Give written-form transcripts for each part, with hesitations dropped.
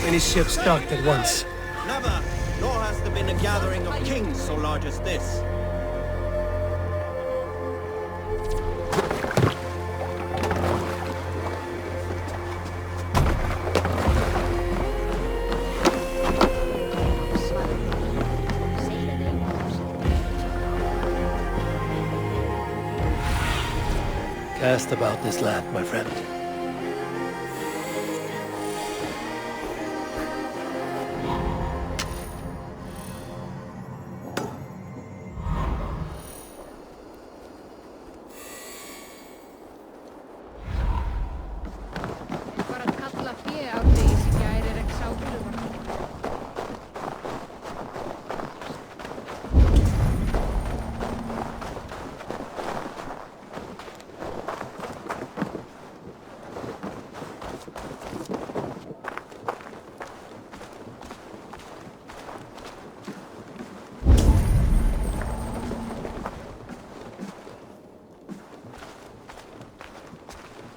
Many ships docked at once. Never, nor has there been a gathering of kings so large as this. Cast about this land, my friend.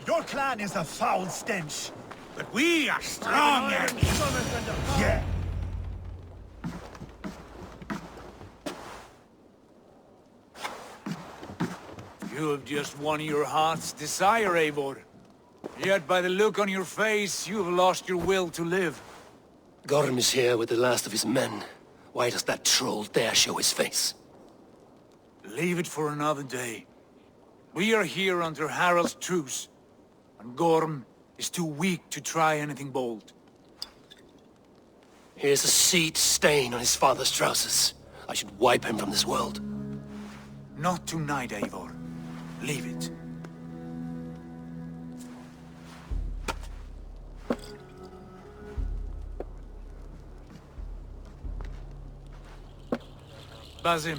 Your clan is a foul stench. But we are strong and... Yeah. You have just won your heart's desire, Eivor. Yet by the look on your face, you have lost your will to live. Gorm is here with the last of his men. Why does that troll dare show his face? Leave it for another day. We are here under Harald's truce, and Gorm is too weak to try anything bold. Here's a seed stain on his father's trousers. I should wipe him from this world. Not tonight, Eivor. Leave it. Basim,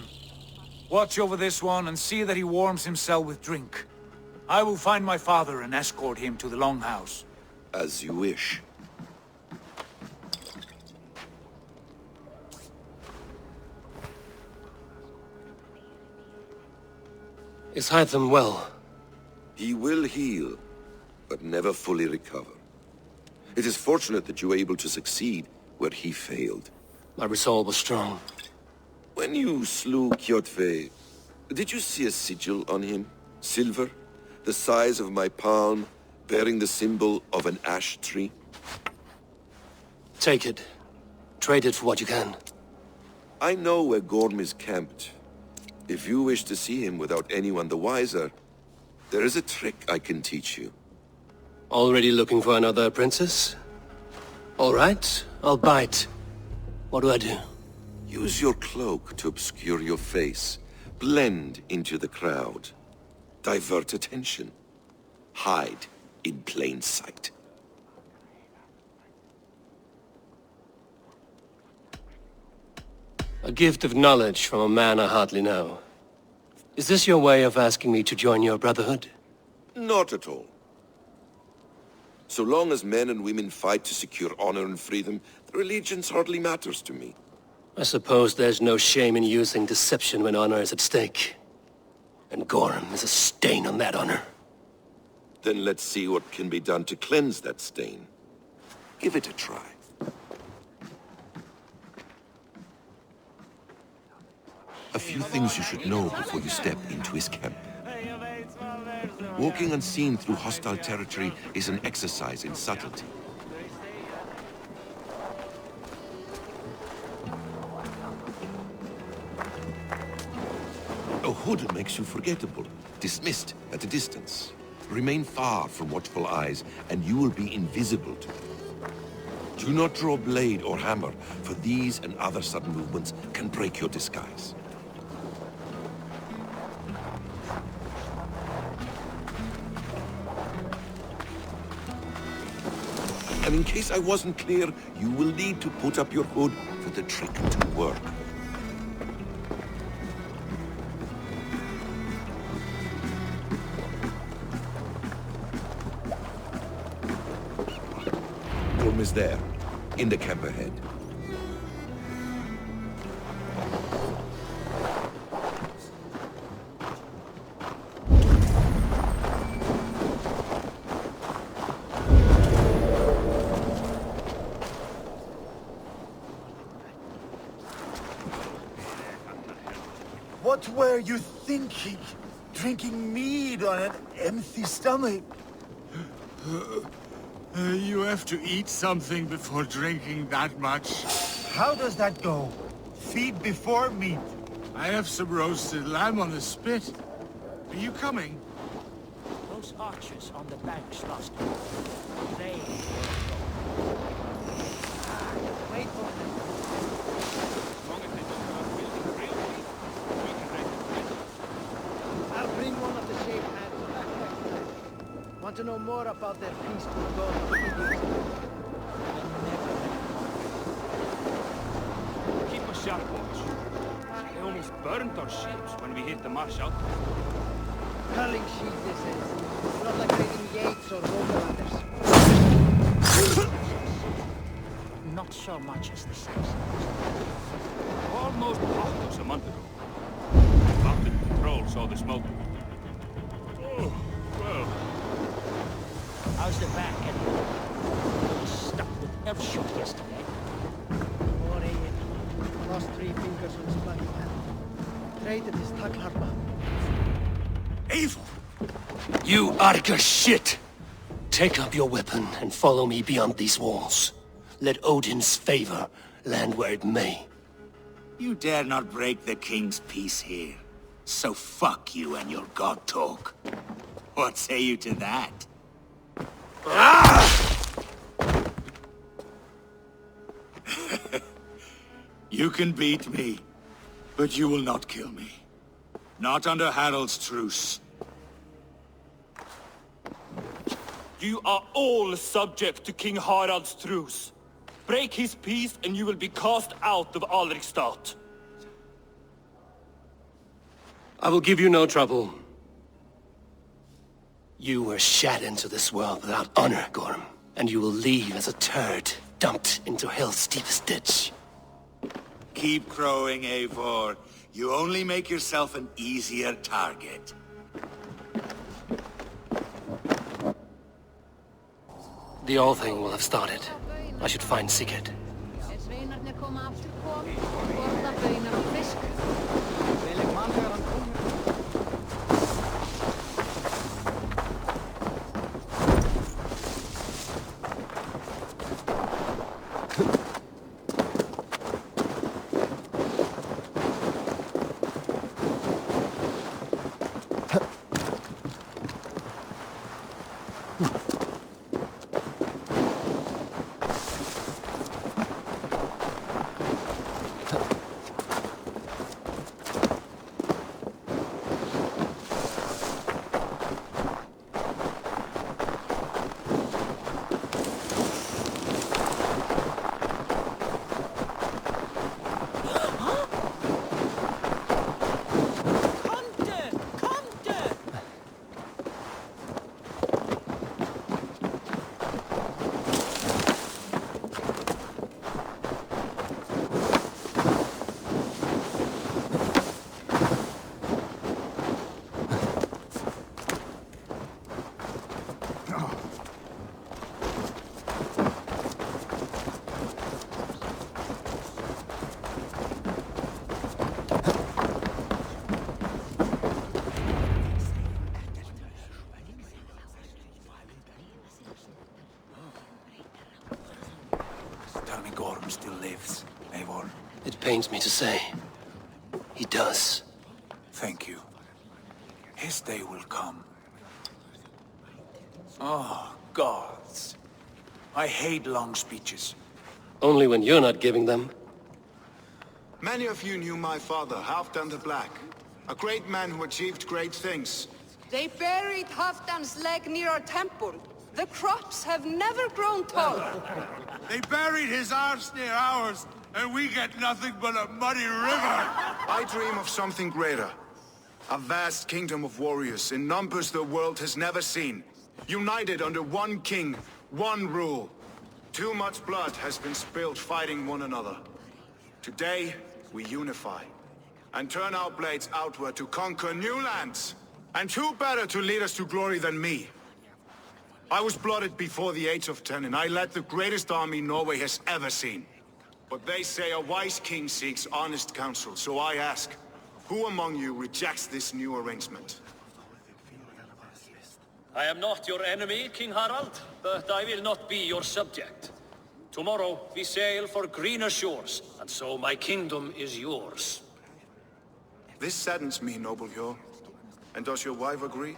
watch over this one and see that he warms himself with drink. I will find my father and escort him to the Longhouse. As you wish. Is Hytham well? He will heal, but never fully recover. It is fortunate that you were able to succeed where he failed. My resolve was strong. When you slew Kjotve, did you see a sigil on him? Silver? The size of my palm, bearing the symbol of an ash tree? Take it. Trade it for what you can. I know where Gorm is camped. If you wish to see him without anyone the wiser, there is a trick I can teach you. Already looking for another princess? All right, I'll bite. What do I do? Use your cloak to obscure your face. Blend into the crowd. Divert attention. Hide in plain sight. A gift of knowledge from a man I hardly know. Is this your way of asking me to join your brotherhood? Not at all. So long as men and women fight to secure honor and freedom, their allegiance hardly matters to me. I suppose there's no shame in using deception when honor is at stake. And Gorm is a stain on that honor. Then let's see what can be done to cleanse that stain. Give it a try. A few things you should know before you step into his camp. Walking unseen through hostile territory is an exercise in subtlety. A hood makes you forgettable, dismissed at a distance. Remain far from watchful eyes, and you will be invisible to them. Do not draw blade or hammer, for these and other sudden movements can break your disguise. And in case I wasn't clear, you will need to put up your hood for the trick to work. Gorm is there, in the camp ahead. What were you thinking? Drinking mead on an empty stomach? You have to eat something before drinking that much. How does that go? Feed before meat. I have some roasted lamb on the spit. Are you coming? Those archers on the banks last week. They wait for them. I'll bring one of the shaved hands back next time. Want to know more about their peaceful goal? Keep a sharp watch. They almost burned our ships when we hit the marsh out. Culling sheep, this is. Not like raiding Yates or Roverlanders. Not so much as the Saxons. Almost popped us a month ago. Mounted patrol saw the smoke. Oh, well. How's the back anyway? I was stuck with elf shot yesterday. Poor Ian. Lost 3 fingers on his bloody hand. Traded his tagharpa. Eivor! You Arga shit! Take up your weapon and follow me beyond these walls. Let Odin's favor land where it may. You dare not break the king's peace here. So fuck you and your god talk. What say you to that? You can beat me, but you will not kill me. Not under Harald's truce. You are all subject to King Harald's truce. Break his peace and you will be cast out of Alrikstad. I will give you no trouble. You were shat into this world without honor, Gorm, and you will leave as a turd dumped into hell's deepest ditch. Keep crowing, Eivor. You only make yourself an easier target. The All-Thing will have started. I should find Sigurd. Gorm still lives, Eivor. It pains me to say. He does. Thank you. His day will come. Oh, gods. I hate long speeches. Only when you're not giving them. Many of you knew my father, Halfdan the Black. A great man who achieved great things. They buried Halfdan's leg near our temple. The crops have never grown taller. They buried his arse near ours, and we get nothing but a muddy river. I dream of something greater. A vast kingdom of warriors in numbers the world has never seen. United under one king, one rule. Too much blood has been spilled fighting one another. Today, we unify. And turn our blades outward to conquer new lands. And who better to lead us to glory than me? I was blooded before the age of 10, and I led the greatest army Norway has ever seen. But they say a wise king seeks honest counsel, so I ask, Who among you rejects this new arrangement? I am not your enemy, King Harald, but I will not be your subject. Tomorrow we sail for greener shores, and so my kingdom is yours. This saddens me, noble Jarl. And does your wife agree?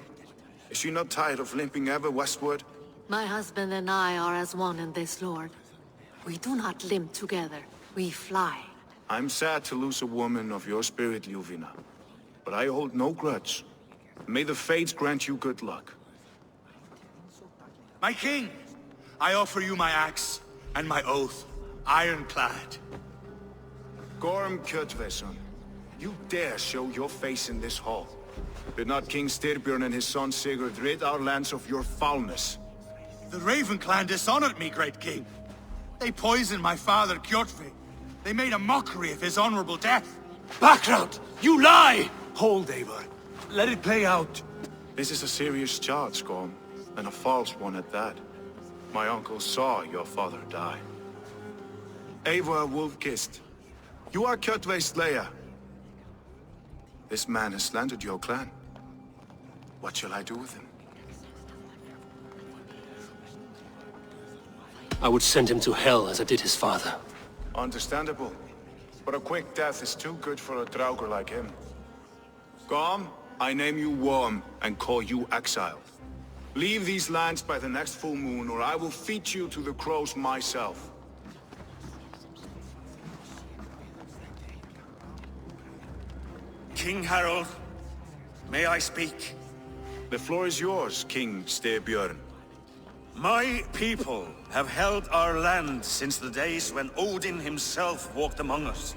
Is she not tired of limping ever westward? My husband and I are as one in this, Lord. We do not limp together. We fly. I'm sad to lose a woman of your spirit, Ljuvina. But I hold no grudge. May the fates grant you good luck. My king, I offer you my axe and my oath, ironclad. Gorm Kjötveson, you dare show your face in this hall. Did not King Styrbjörn and his son Sigurd rid our lands of your foulness? The Raven clan dishonored me, great king. They poisoned my father, Kjotve. They made a mockery of his honorable death. Background! You lie! Hold, Eivor. Let it play out. This is a serious charge, Gorm, and a false one at that. My uncle saw your father die. Eivor Wolf-Kissed, you are Kjotve's slayer. This man has slandered your clan. What shall I do with him? I would send him to hell as I did his father. Understandable. But a quick death is too good for a Draugr like him. Gorm, I name you Worm and call you exiled. Leave these lands by the next full moon, or I will feed you to the crows myself. King Harald, may I speak? The floor is yours, King Styrbjörn. My people have held our land since the days when Odin himself walked among us.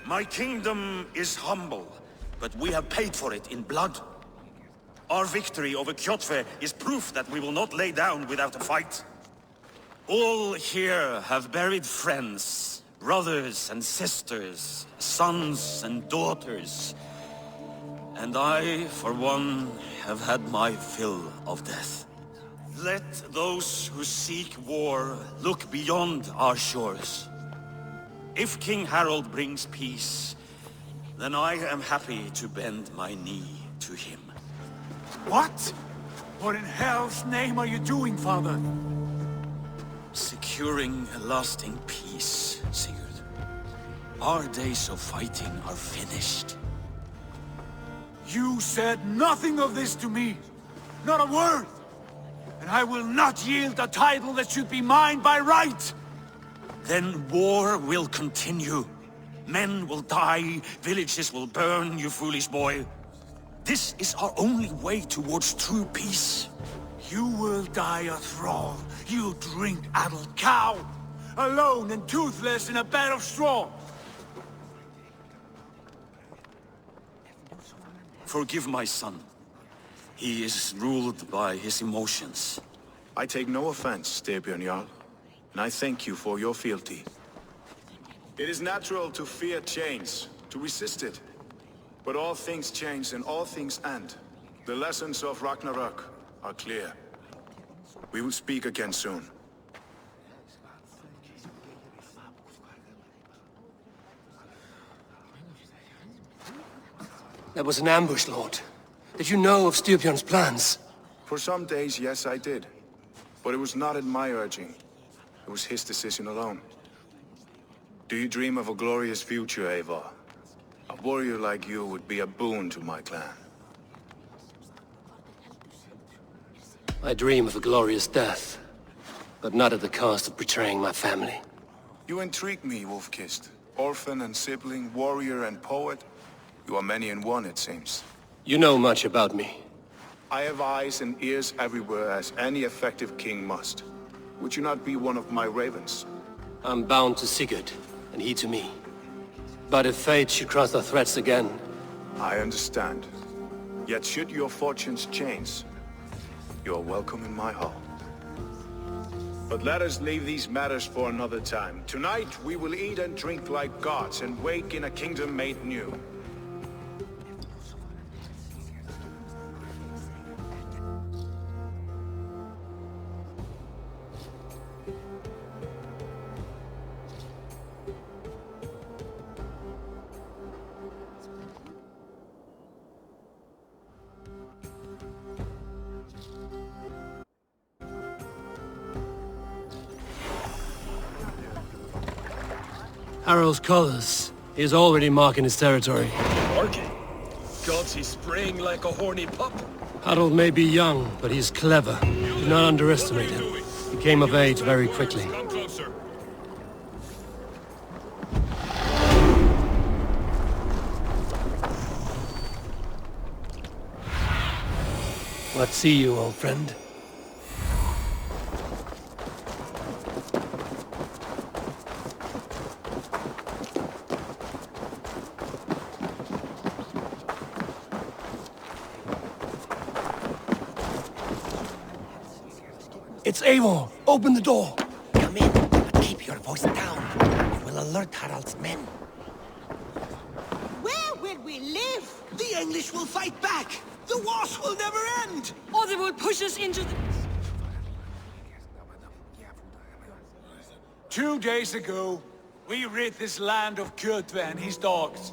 My kingdom is humble, but we have paid for it in blood. Our victory over Kjotve is proof that we will not lay down without a fight. All here have buried friends, brothers and sisters, sons and daughters. And I, for one, have had my fill of death. Let those who seek war look beyond our shores. If King Harald brings peace, then I am happy to bend my knee to him. What? What in hell's name are you doing, father? Securing a lasting peace, Sigurd. Our days of fighting are finished. You said nothing of this to me. Not a word. And I will not yield a title that should be mine by right! Then war will continue. Men will die, villages will burn, you foolish boy. This is our only way towards true peace. You will die a thrall, you drink-addled cow! Alone and toothless in a bed of straw! Forgive my son. He is ruled by his emotions. I take no offense, Styrbjörn Jarl, and I thank you for your fealty. It is natural to fear change, to resist it. But all things change and all things end. The lessons of Ragnarok are clear. We will speak again soon. That was an ambush, Lord. Did you know of Styrbjörn's plans? For some days, yes, I did. But it was not at my urging. It was his decision alone. Do you dream of a glorious future, Eivor? A warrior like you would be a boon to my clan. I dream of a glorious death, but not at the cost of betraying my family. You intrigue me, Wolf-Kissed. Orphan and sibling, warrior and poet. You are many in one, it seems. You know much about me. I have eyes and ears everywhere, as any effective king must. Would you not be one of my ravens? I'm bound to Sigurd, and he to me. But if fate should cross our threats again... I understand. Yet should your fortunes change, you are welcome in my hall. But let us leave these matters for another time. Tonight, we will eat and drink like gods and wake in a kingdom made new. Harald's colors. He is already marking his territory. Marking? Gods, he's spraying like a horny pup. Harold may be young, but he's clever. Do not underestimate him. He came of age very quickly. Come closer. What see you, old friend? It's Eivor! Open the door! Come in, but keep your voice down. You will alert Harald's men. Where will we live? The English will fight back! The wars will never end! Or they will push us into the... 2 days ago, we rid this land of Kjotve and his dogs.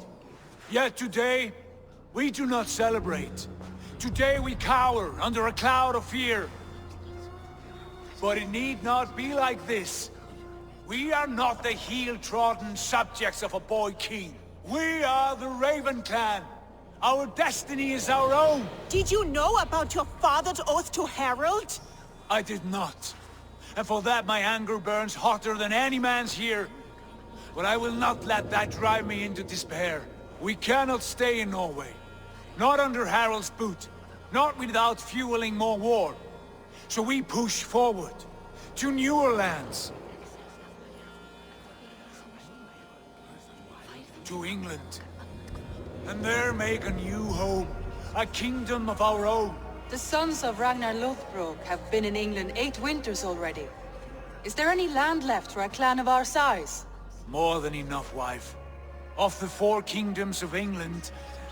Yet today, we do not celebrate. Today we cower under a cloud of fear. But it need not be like this. We are not the heel-trodden subjects of a boy king. We are the Raven clan. Our destiny is our own. Did you know about your father's oath to Harald? I did not. And for that my anger burns hotter than any man's here. But I will not let that drive me into despair. We cannot stay in Norway. Not under Harald's boot. Not without fueling more war. So we push forward to newer lands. To England. And there make a new home. A kingdom of our own. The sons of Ragnar Lothbrok have been in England 8 winters already. Is there any land left for a clan of our size? More than enough, wife. Of the 4 kingdoms of England,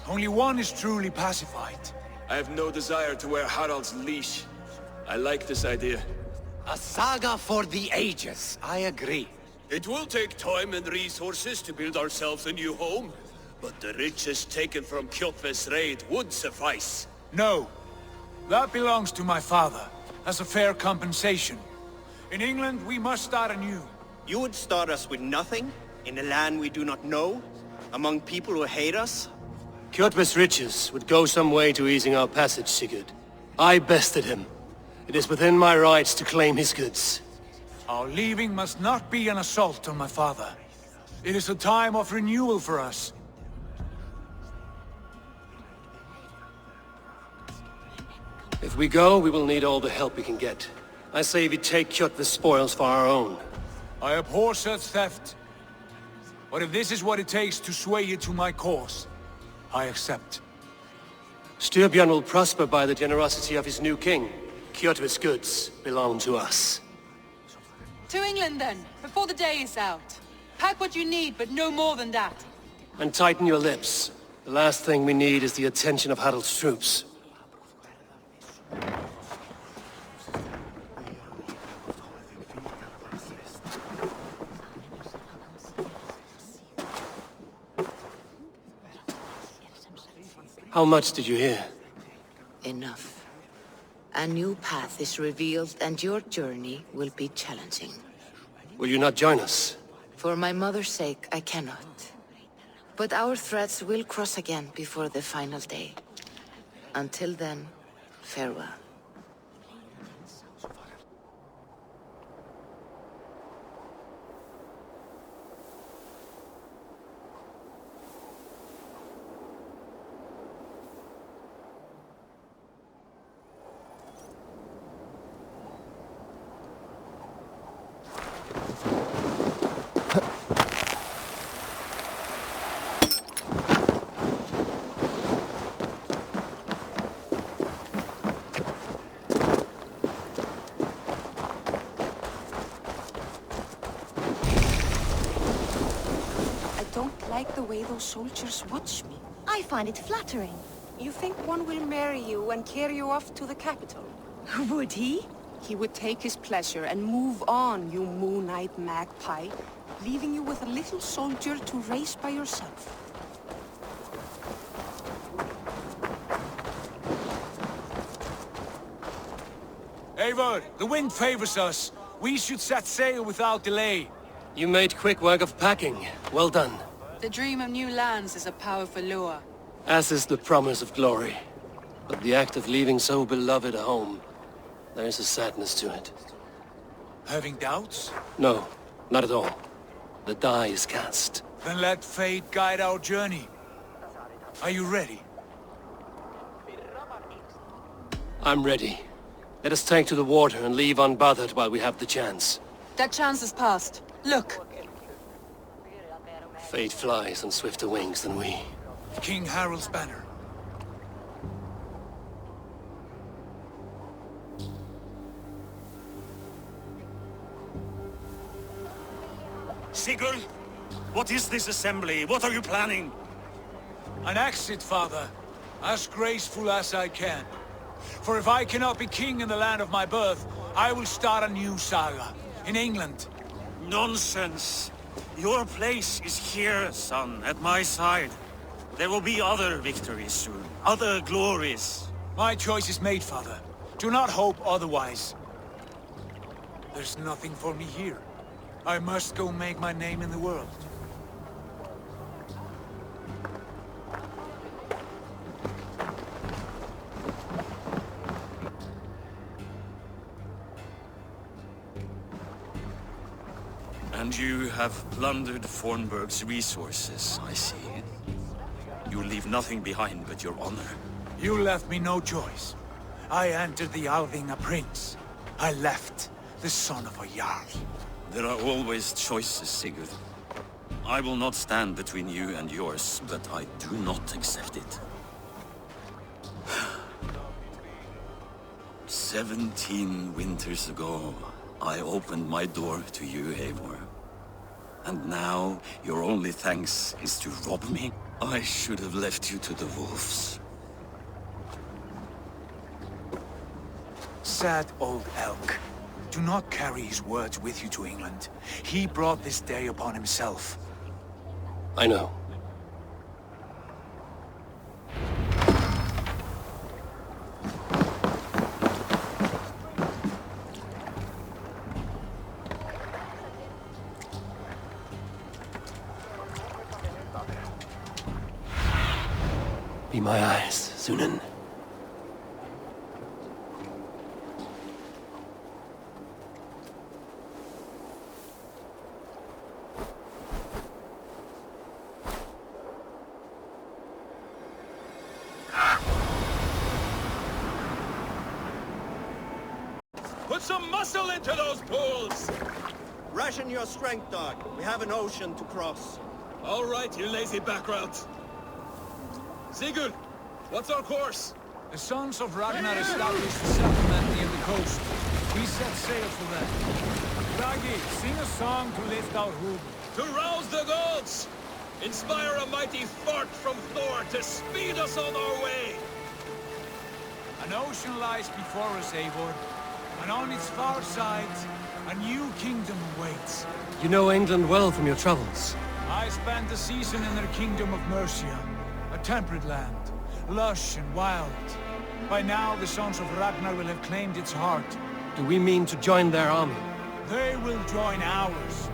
only one is truly pacified. I have no desire to wear Harald's leash. I like this idea. A saga for the ages, I agree. It will take time and resources to build ourselves a new home, but the riches taken from Kjotve's raid would suffice. No. That belongs to my father, as a fair compensation. In England, we must start anew. You would start us with nothing? In a land we do not know? Among people who hate us? Kjotve's riches would go some way to easing our passage, Sigurd. I bested him. It is within my rights to claim his goods. Our leaving must not be an assault on my father. It is a time of renewal for us. If we go, we will need all the help we can get. I say we take Kjotve's spoils for our own. I abhor such theft. But if this is what it takes to sway you to my cause, I accept. Styrbjörn will prosper by the generosity of his new king. Kjotve's goods belong to us. To England then, before the day is out. Pack what you need, but no more than that. And tighten your lips. The last thing we need is the attention of Harald's troops. How much did you hear? Enough. A new path is revealed and your journey will be challenging. Will you not join us? For my mother's sake, I cannot. But our threads will cross again before the final day. Until then, farewell. Like the way those soldiers watch me. I find it flattering. You think one will marry you and carry you off to the capital? Would he? He would take his pleasure and move on, you moon-eyed magpie, leaving you with a little soldier to race by yourself. Eivor, the wind favors us. We should set sail without delay. You made quick work of packing. Well done. The dream of new lands is a powerful lure. As is the promise of glory. But the act of leaving so beloved a home, there is a sadness to it. Having doubts? No, not at all. The die is cast. Then let fate guide our journey. Are you ready? I'm ready. Let us take to the water and leave unbothered while we have the chance. That chance is past. Look! Fate flies on swifter wings than we. King Harald's banner. Sigurd, what is this assembly? What are you planning? An exit, father. As graceful as I can. For if I cannot be king in the land of my birth, I will start a new saga. In England. Nonsense. Your place is here, son, at my side. There will be other victories soon. Other glories. My choice is made, father. Do not hope otherwise. There's nothing for me here. I must go make my name in the world. And you have plundered Fornburg's resources, I see. You leave nothing behind but your honor. You left me no choice. I entered the Alving a prince. I left the son of a Jarl. There are always choices, Sigurd. I will not stand between you and yours, but I do not accept it. 17 winters ago, I opened my door to you, Eivor. And now, your only thanks is to rob me? I should have left you to the wolves. Sad old elk. Do not carry his words with you to England. He brought this day upon himself. I know. Be my eyes, Sunan. Put some muscle into those pools! Ration your strength, dog. We have an ocean to cross. All right, you lazy backroads. Sigurd, what's our course? The sons of Ragnar established a settlement near the coast. We set sail for them. Ragi, sing a song to lift our hood. To rouse the gods! Inspire a mighty fart from Thor to speed us on our way! An ocean lies before us, Eivor. And on its far side, a new kingdom awaits. You know England well from your travels. I spent a season in their kingdom of Mercia. A temperate land, lush and wild. By now, the sons of Ragnar will have claimed its heart. Do we mean to join their army? They will join ours.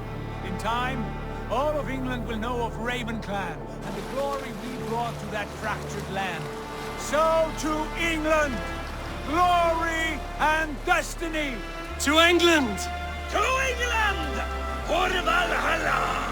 In time, all of England will know of Raven Clan and the glory we brought to that fractured land. So to England! Glory and destiny! To England! To England! For Valhalla!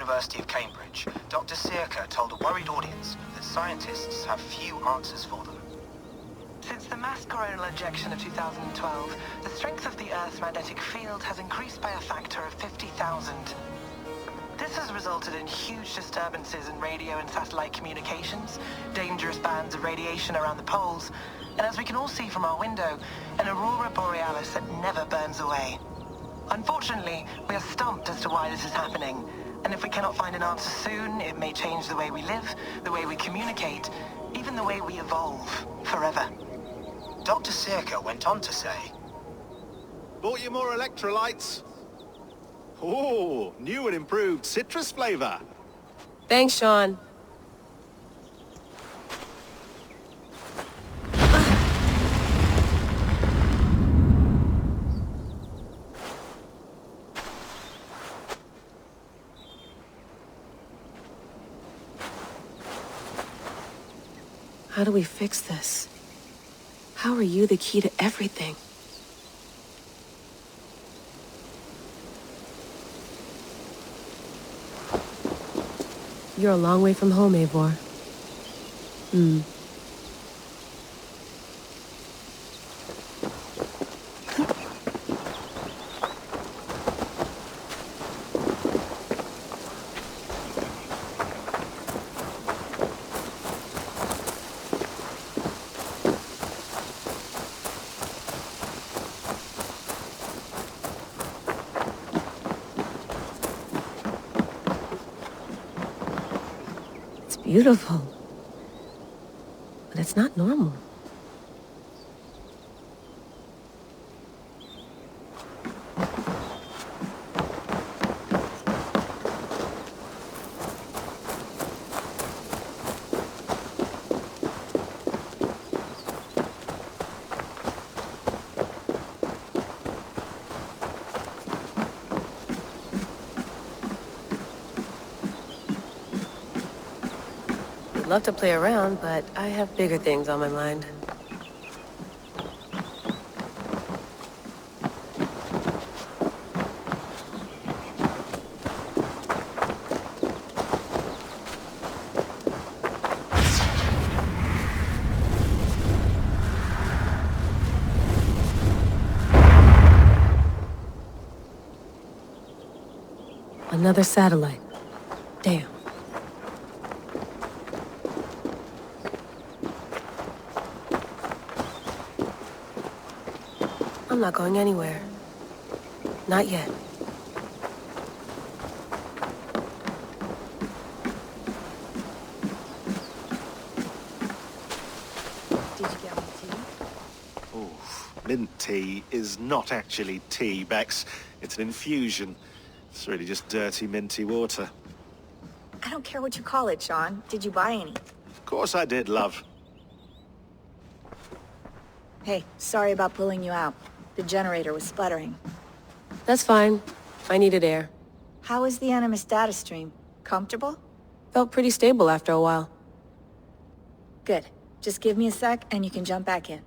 University of Cambridge, Dr. Circa told a worried audience that scientists have few answers for them. Since the mass coronal ejection of 2012, the strength of the Earth's magnetic field has increased by a factor of 50,000. This has resulted in huge disturbances in radio and satellite communications, dangerous bands of radiation around the poles, and as we can all see from our window, an aurora borealis that never burns away. Unfortunately, we are stumped as to why this is happening, and if we cannot find an answer soon, it may change the way we live, the way we communicate, even the way we evolve, forever. Dr. Circa went on to say, "Bought you more electrolytes? Oh, new and improved citrus flavor." Thanks, Sean. How do we fix this? How are you the key to everything? You're a long way from home, Eivor. Beautiful. But it's not normal. Love to play around, but I have bigger things on my mind. Another satellite. Damn. I'm not going anywhere. Not yet. Did you get me tea? Oh, mint tea is not actually tea, Bex. It's an infusion. It's really just dirty, minty water. I don't care what you call it, Sean. Did you buy any? Of course I did, love. Hey, sorry about pulling you out. The generator was sputtering. That's fine. I needed air. How is the Animus data stream? Comfortable? Felt pretty stable after a while. Good. Just give me a sec and you can jump back in.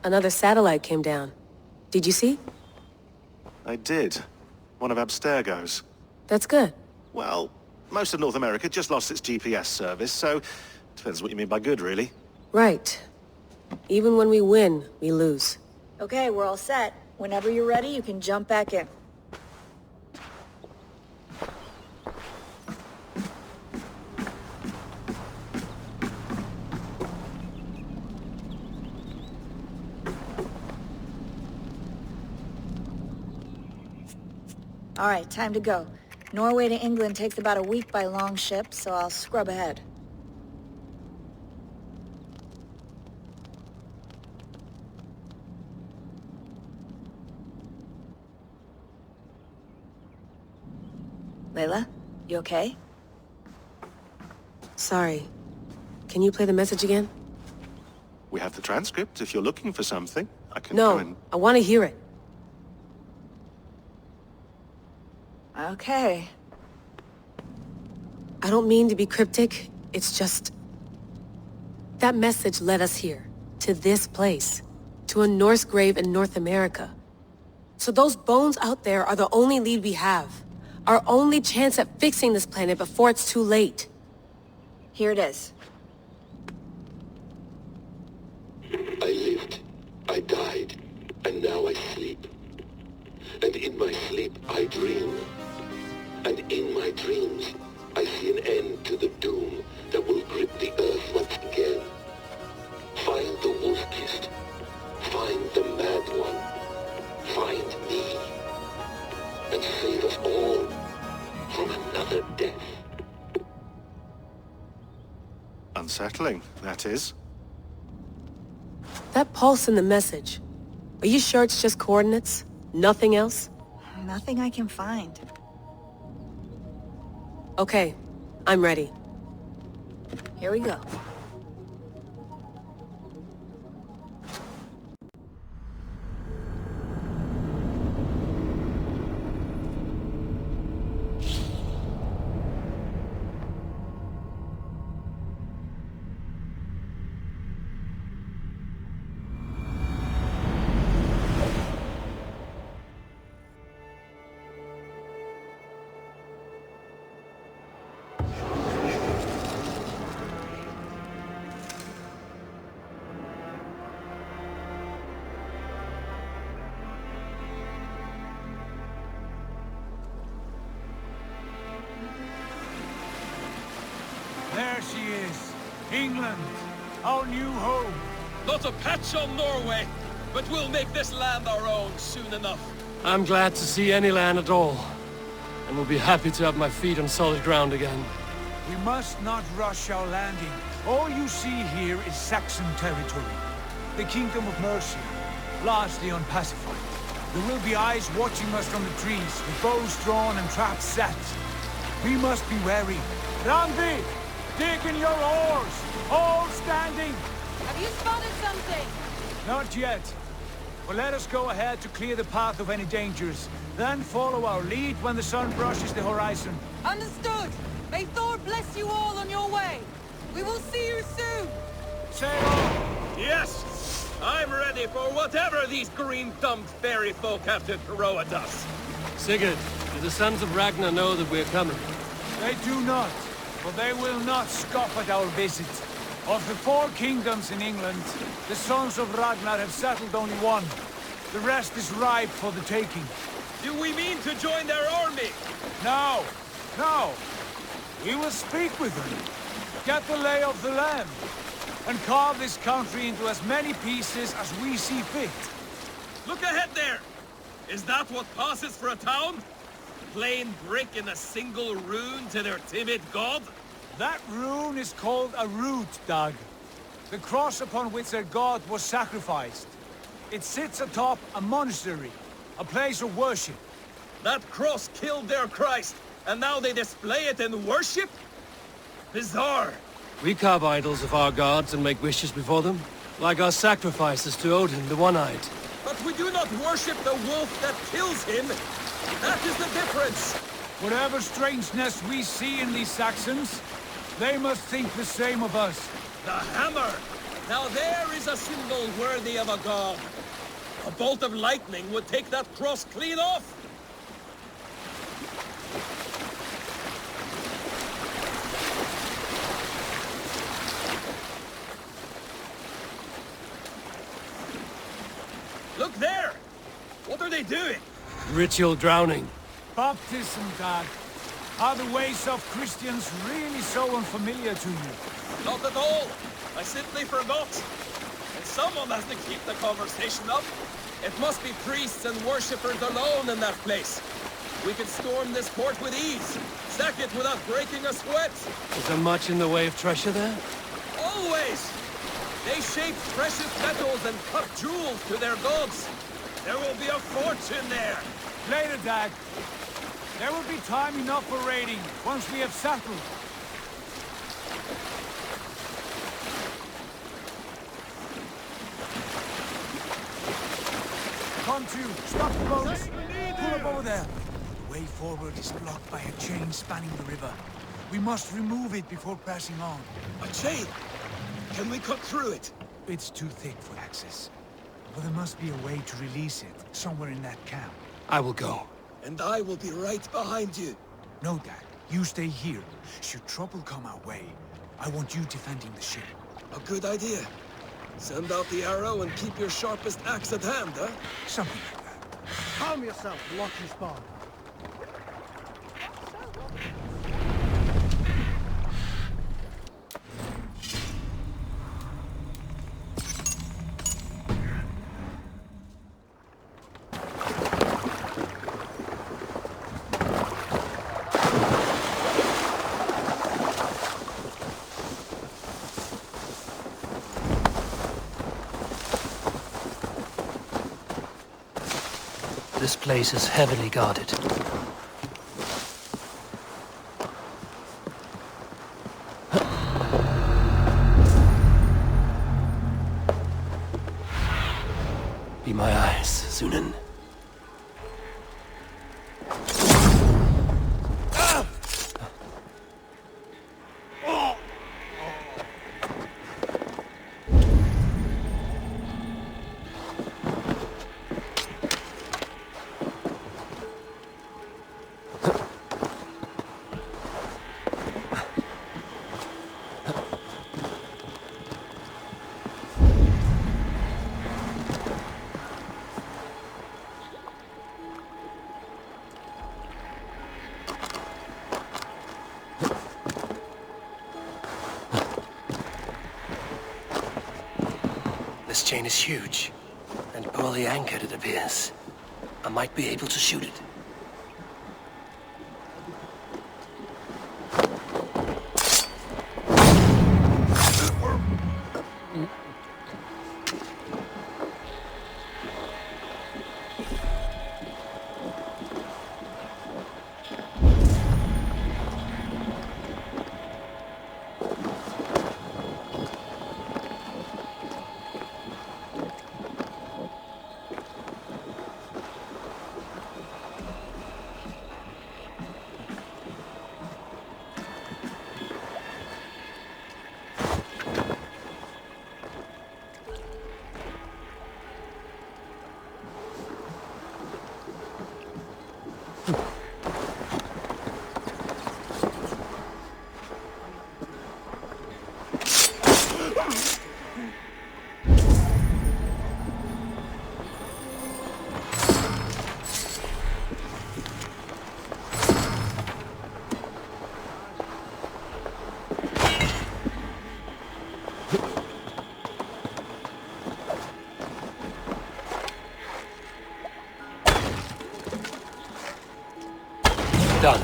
Another satellite came down. Did you see? I did. One of Abstergo's. That's good. Well, most of North America just lost its GPS service, so depends what you mean by good, really. Right. Even when we win, we lose. Okay, we're all set. Whenever you're ready, you can jump back in. All right, time to go. Norway to England takes about a week by long ship, so I'll scrub ahead. Layla, you okay? Sorry. Can you play the message again? We have the transcript. If you're looking for something, I can No, go and... I want to hear it. Okay. I don't mean to be cryptic. It's just... that message led us here, to this place, to a Norse grave in North America. So those bones out there are the only lead we have. Our only chance at fixing this planet before it's too late. Here it is. I lived, I died, and now I sleep. And in my sleep I dream. And in my dreams I see an end to the doom that will grip the earth once again. Find the wolf-kissed. Find the mad one. Find me. And save us all from another death. Unsettling, that is. That pulse in the message. Are you sure it's just coordinates? Nothing else? Nothing I can find. Okay, I'm ready. Here we go. There she is. England, our new home. Not a patch on Norway, but we'll make this land our own soon enough. I'm glad to see any land at all, and will be happy to have my feet on solid ground again. We must not rush our landing. All you see here is Saxon territory. The Kingdom of Mercia, largely unpacified. There will be eyes watching us from the trees, with bows drawn and traps set. We must be wary. Randi! Dig in your oars! All standing! Have you spotted something? Not yet. But let us go ahead to clear the path of any dangers. Then follow our lead when the sun brushes the horizon. Understood! May Thor bless you all on your way! We will see you soon! Sail on! Yes! I'm ready for whatever these green-thumbed fairy folk have to throw at us. Sigurd, do the sons of Ragnar know that we're coming? They do not, but they will not scoff at our visit. Of the 4 kingdoms in England, the sons of Ragnar have settled only one. The rest is ripe for the taking. Do we mean to join their army? No, no. We will speak with them, get the lay of the land, and carve this country into as many pieces as we see fit. Look ahead there! Is that what passes for a town? Plain brick in a single rune to their timid god? That rune is called a root, Dag. The cross upon which their god was sacrificed. It sits atop a monastery, a place of worship. That cross killed their Christ, and now they display it in worship? Bizarre. We carve idols of our gods and make wishes before them, like our sacrifices to Odin, the One-Eyed. But we do not worship the wolf that kills him. That is the difference. Whatever strangeness we see in these Saxons, they must think the same of us. The hammer! Now there is a symbol worthy of a god. A bolt of lightning would take that cross clean off. Look there! What are they doing? Ritual drowning. Baptism, Dag. Are the ways of Christians really so unfamiliar to you? Not at all. I simply forgot. And someone has to keep the conversation up. It must be priests and worshippers alone in that place. We could storm this port with ease. Sack it without breaking a sweat. Is there much in the way of treasure there? Always! They shape precious metals and cut jewels to their gods. There will be a fortune there. Later, Dag. There will be time enough for raiding, once we have settled. Come to, stop the boats. Pull up over there. The way forward is blocked by a chain spanning the river. We must remove it before pressing on. A chain? Can we cut through it? It's too thick for access. But there must be a way to release it, somewhere in that camp. I will go. And I will be right behind you. No, Dad. You stay here. Should trouble come our way, I want you defending the ship. A good idea. Send out the arrow and keep your sharpest axe at hand, huh? Something like that. Calm yourself, watch your spawn. This place is heavily guarded. Be my eyes, Sunan. This chain is huge, and poorly anchored, it appears. I might be able to shoot it. Done.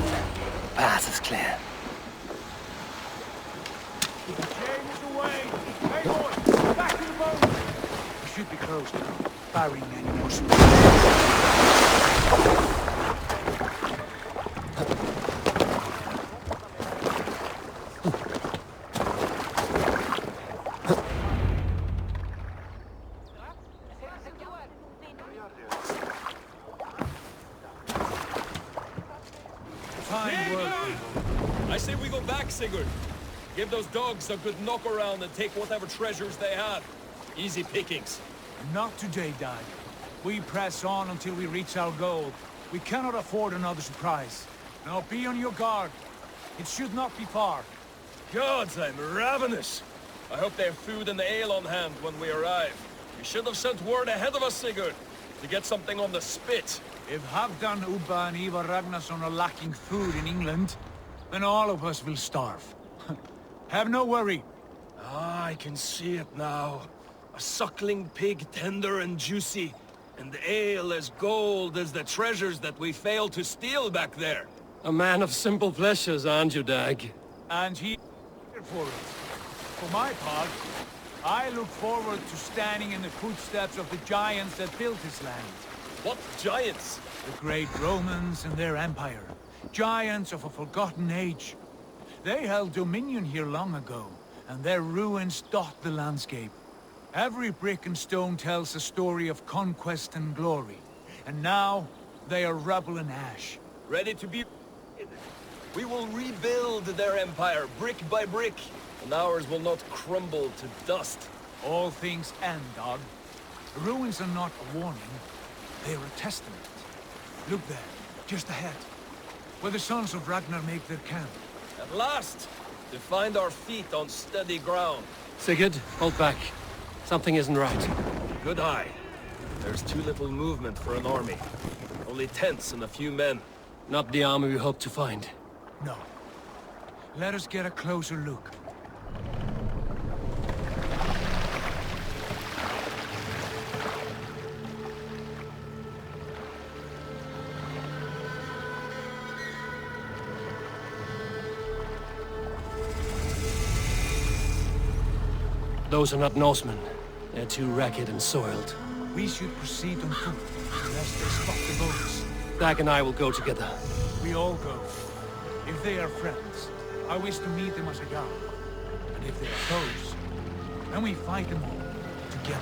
Path is clear. James away! Hey boy, back to the boat! We should be close now, barring any more Fine work. I say we go back, Sigurd. Give those dogs a good knock around and take whatever treasures they have. Easy pickings. Not today, Dad. We press on until we reach our goal. We cannot afford another surprise. Now be on your guard. It should not be far. Gods, I'm ravenous. I hope they have food and ale on hand when we arrive. You should have sent word ahead of us, Sigurd, to get something on the spit. If Halfdan, Ubba and Ivar Ragnarsson are lacking food in England, then all of us will starve. Have no worry. Ah, I can see it now. A suckling pig, tender and juicy, and ale as gold as the treasures that we failed to steal back there. A man of simple pleasures, aren't you, Dag? And he for it. For my part, I look forward to standing in the footsteps of the giants that built this land. What giants? The great Romans and their empire. Giants of a forgotten age. They held dominion here long ago, and their ruins dot the landscape. Every brick and stone tells a story of conquest and glory. And now, they are rubble and ash. Ready to be... We will rebuild their empire, brick by brick. and ours will not crumble to dust. All things end, dog. The ruins are not a warning, they are a testament. Look there, just ahead, where the sons of Ragnar make their camp. At last! To find our feet on steady ground. Sigurd, hold back. Something isn't right. Good eye. There's too little movement for an army. Only tents and a few men. Not the army we hope to find. No. Let us get a closer look. Those are not Norsemen. They're too ragged and soiled. We should proceed on foot, unless they spot the boats. Dag and I will go together. We all go. If they are friends, I wish to meet them as a guard. And if they are foes, then we fight them all together.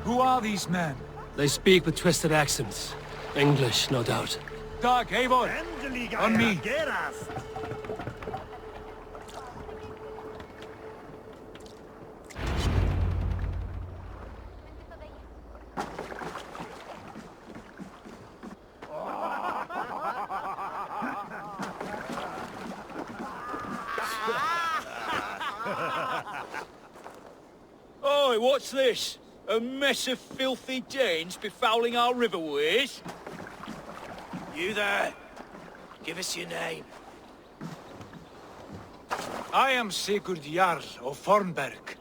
Who are these men? They speak with twisted accents. English, no doubt. Dag, Eivor! On me! Oi, what's this? A mess of filthy Danes befouling our riverways? You there! Give us your name. I am Sigurd Jarl of Fornberg.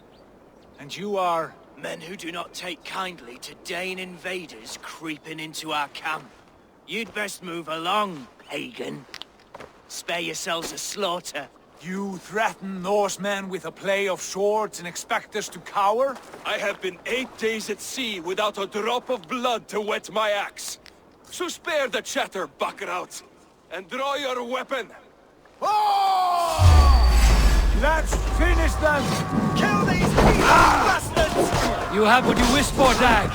And you are... Men who do not take kindly to Dane invaders creeping into our camp. You'd best move along, pagan. Spare yourselves a slaughter. You threaten Norsemen with a play of swords and expect us to cower? I have been 8 days at sea without a drop of blood to wet my axe. So spare the chatter, buckerouts, and draw your weapon. Oh! Let's finish them! Kill these bastards! You have what you wished for, Dag!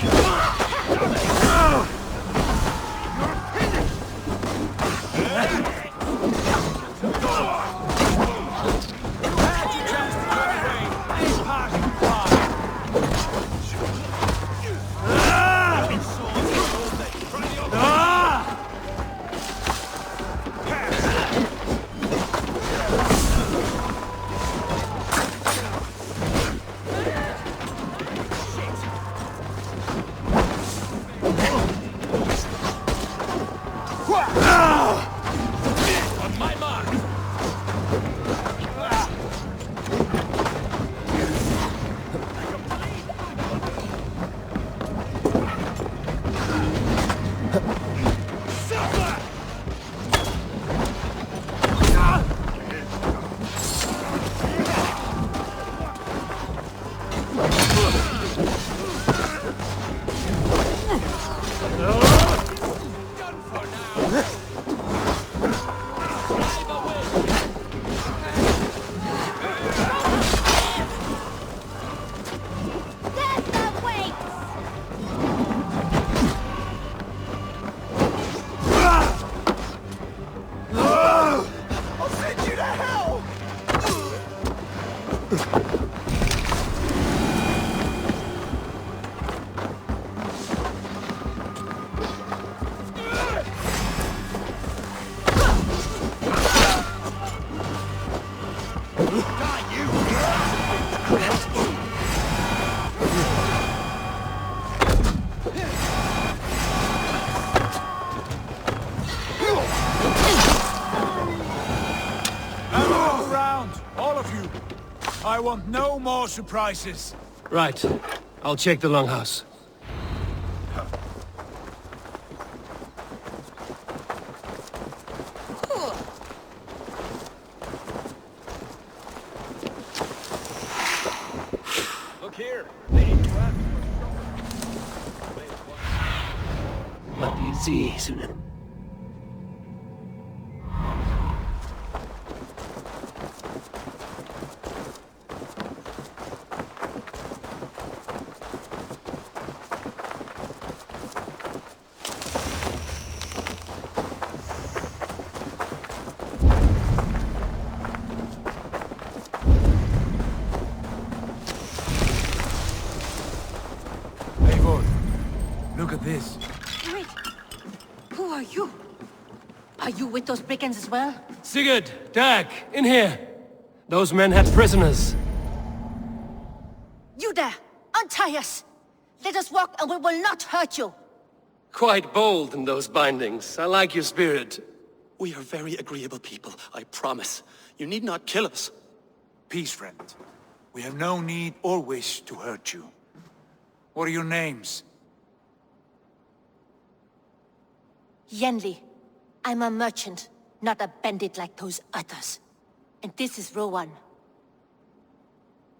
I want no more surprises. Right. I'll check the longhouse. Look here. What do you see, Sunan? Look at this. Wait. Who are you? Are you with those brigands as well? Sigurd, Dag, in here. Those men had prisoners. You there! Untie us! Let us walk and we will not hurt you! Quite bold in those bindings. I like your spirit. We are very agreeable people, I promise. You need not kill us. Peace, friend. We have no need or wish to hurt you. What are your names? Yenli. I'm a merchant, not a bandit like those others. And this is Rowan.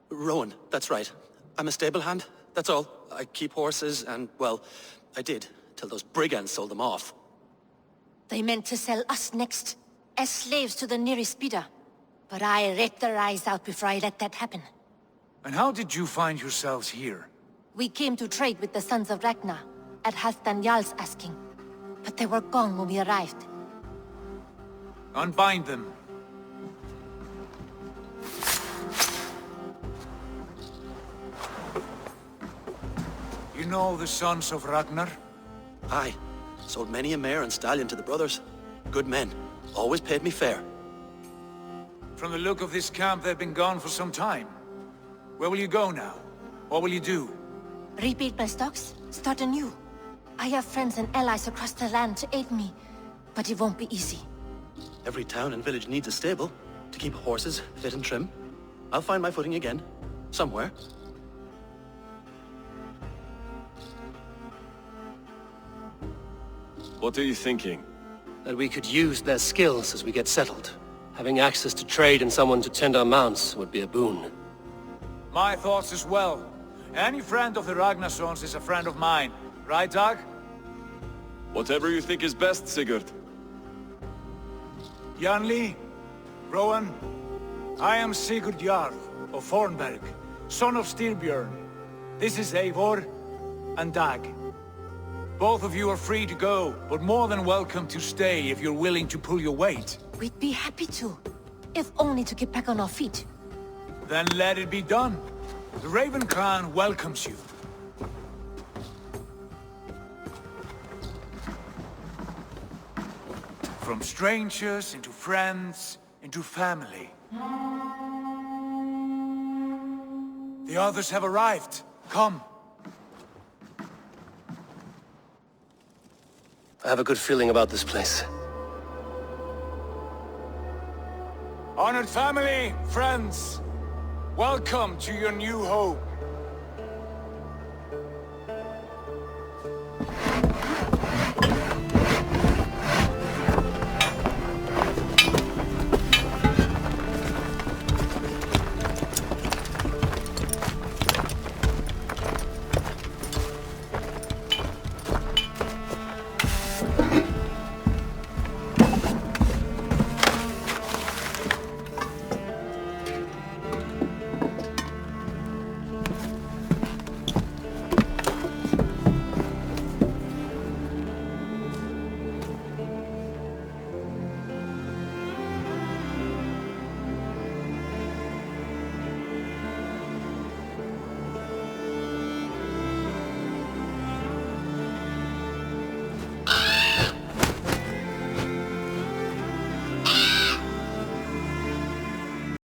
Rowan, that's right. I'm a stable hand, that's all. I keep horses and, well, I did, till those brigands sold them off. They meant to sell us next, as slaves to the nearest bidder. But I ripped their eyes out before I let that happen. And how did you find yourselves here? We came to trade with the Sons of Ragnar, at Halfdan Jarl's asking. But they were gone when we arrived. Unbind them. You know the Sons of Ragnar? Aye. Sold many a mare and stallion to the brothers. Good men. Always paid me fair. From the look of this camp, they've been gone for some time. Where will you go now? What will you do? Rebuild my stocks, start anew. I have friends and allies across the land to aid me, but it won't be easy. Every town and village needs a stable to keep horses fit and trim. I'll find my footing again. Somewhere. What are you thinking? That we could use their skills as we get settled. Having access to trade and someone to tend our mounts would be a boon. My thoughts as well. Any friend of the Ragnarsons is a friend of mine. Right, Dag? Whatever you think is best, Sigurd. Janli, Rowan, I am Sigurd Jarl of Fornberg, son of Styrbjörn. This is Eivor and Dag. Both of you are free to go, but more than welcome to stay if you're willing to pull your weight. We'd be happy to, if only to get back on our feet. Then let it be done. The Raven clan welcomes you. From strangers, into friends, into family. The others have arrived. Come. I have a good feeling about this place. Honored family, friends, welcome to your new home.